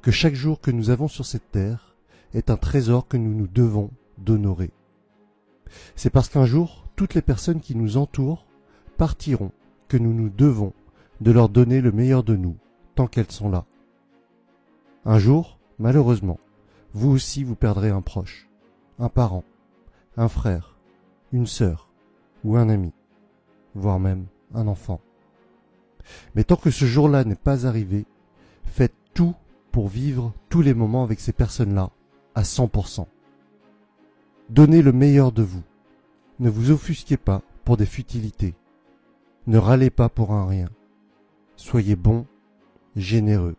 que chaque jour que nous avons sur cette terre est un trésor que nous nous devons d'honorer. C'est parce qu'un jour, toutes les personnes qui nous entourent partiront que nous nous devons de leur donner le meilleur de nous tant qu'elles sont là. Un jour, malheureusement, vous aussi vous perdrez un proche, un parent, un frère, une sœur ou un ami, voire même un enfant. Mais tant que ce jour-là n'est pas arrivé, faites tout pour vivre tous les moments avec ces personnes-là à 100%. Donnez le meilleur de vous. Ne vous offusquez pas pour des futilités. Ne râlez pas pour un rien. Soyez bon, généreux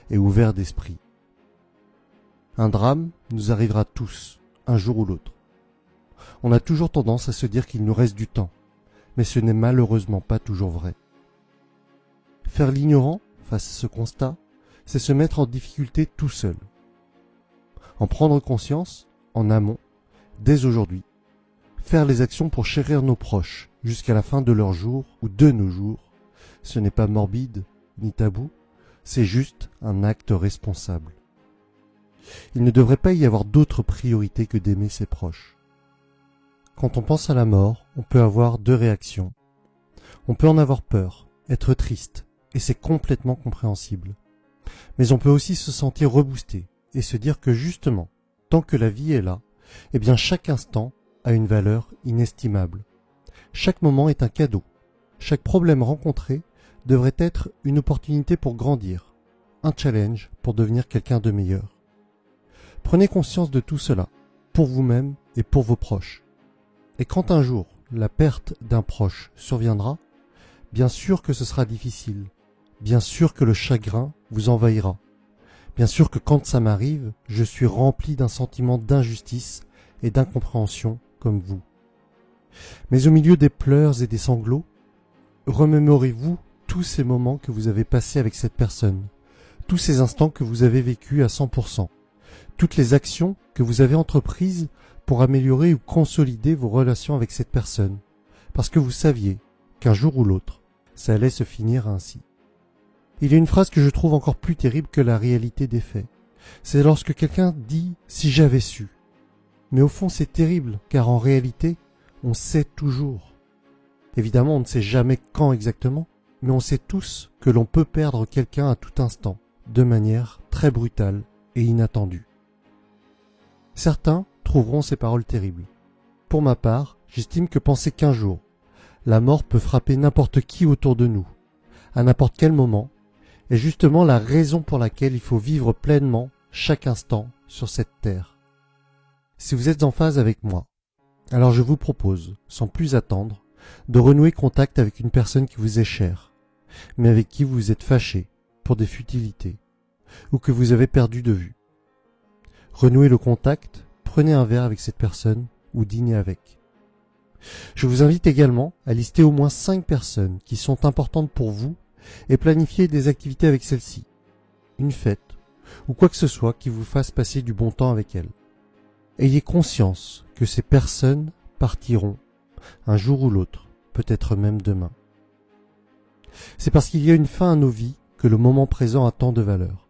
et ouvert d'esprit. Un drame nous arrivera tous, un jour ou l'autre. On a toujours tendance à se dire qu'il nous reste du temps, mais ce n'est malheureusement pas toujours vrai. Faire l'ignorant face à ce constat, c'est se mettre en difficulté tout seul. En prendre conscience, en amont, dès aujourd'hui, faire les actions pour chérir nos proches jusqu'à la fin de leur jour ou de nos jours, ce n'est pas morbide ni tabou, c'est juste un acte responsable. Il ne devrait pas y avoir d'autre priorité que d'aimer ses proches. Quand on pense à la mort, on peut avoir deux réactions. On peut en avoir peur, être triste, et c'est complètement compréhensible. Mais on peut aussi se sentir reboosté et se dire que justement, tant que la vie est là, eh bien chaque instant a une valeur inestimable. Chaque moment est un cadeau. Chaque problème rencontré devrait être une opportunité pour grandir, un challenge pour devenir quelqu'un de meilleur. Prenez conscience de tout cela, pour vous-même et pour vos proches. Et quand un jour la perte d'un proche surviendra, bien sûr que ce sera difficile, bien sûr que le chagrin vous envahira, bien sûr que quand ça m'arrive, je suis rempli d'un sentiment d'injustice et d'incompréhension comme vous. Mais au milieu des pleurs et des sanglots, remémorez-vous tous ces moments que vous avez passés avec cette personne, tous ces instants que vous avez vécus à 100%, toutes les actions que vous avez entreprises pour améliorer ou consolider vos relations avec cette personne, parce que vous saviez qu'un jour ou l'autre, ça allait se finir ainsi. Il y a une phrase que je trouve encore plus terrible que la réalité des faits. C'est lorsque quelqu'un dit « si j'avais su ». Mais au fond c'est terrible, car en réalité, on sait toujours. Évidemment, on ne sait jamais quand exactement, mais on sait tous que l'on peut perdre quelqu'un à tout instant, de manière très brutale et inattendue. Certains trouveront ces paroles terribles. Pour ma part, j'estime que penser qu'un jour, la mort peut frapper n'importe qui autour de nous, à n'importe quel moment, est justement la raison pour laquelle il faut vivre pleinement chaque instant sur cette terre. Si vous êtes en phase avec moi, alors je vous propose, sans plus attendre, de renouer contact avec une personne qui vous est chère, mais avec qui vous êtes fâché pour des futilités, ou que vous avez perdu de vue. Renouez le contact, prenez un verre avec cette personne ou dînez avec. Je vous invite également à lister au moins 5 personnes qui sont importantes pour vous et planifier des activités avec celles-ci, une fête ou quoi que ce soit qui vous fasse passer du bon temps avec elles. Ayez conscience que ces personnes partiront un jour ou l'autre, peut-être même demain. C'est parce qu'il y a une fin à nos vies que le moment présent a tant de valeur.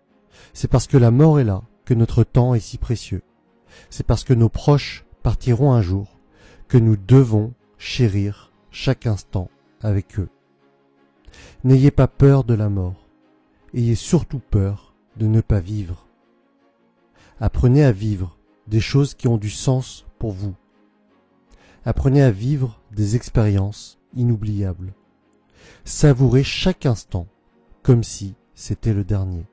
C'est parce que la mort est là que notre temps est si précieux. C'est parce que nos proches partiront un jour que nous devons chérir chaque instant avec eux. N'ayez pas peur de la mort. Ayez surtout peur de ne pas vivre. Apprenez à vivre des choses qui ont du sens pour vous. Apprenez à vivre des expériences inoubliables. Savourez chaque instant comme si c'était le dernier.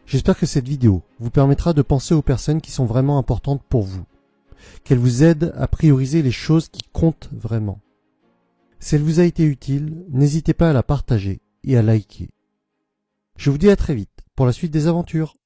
J'espère que cette vidéo vous permettra de penser aux personnes qui sont vraiment importantes pour vous, qu'elle vous aide à prioriser les choses qui comptent vraiment. Si elle vous a été utile, n'hésitez pas à la partager et à liker. Je vous dis à très vite pour la suite des aventures.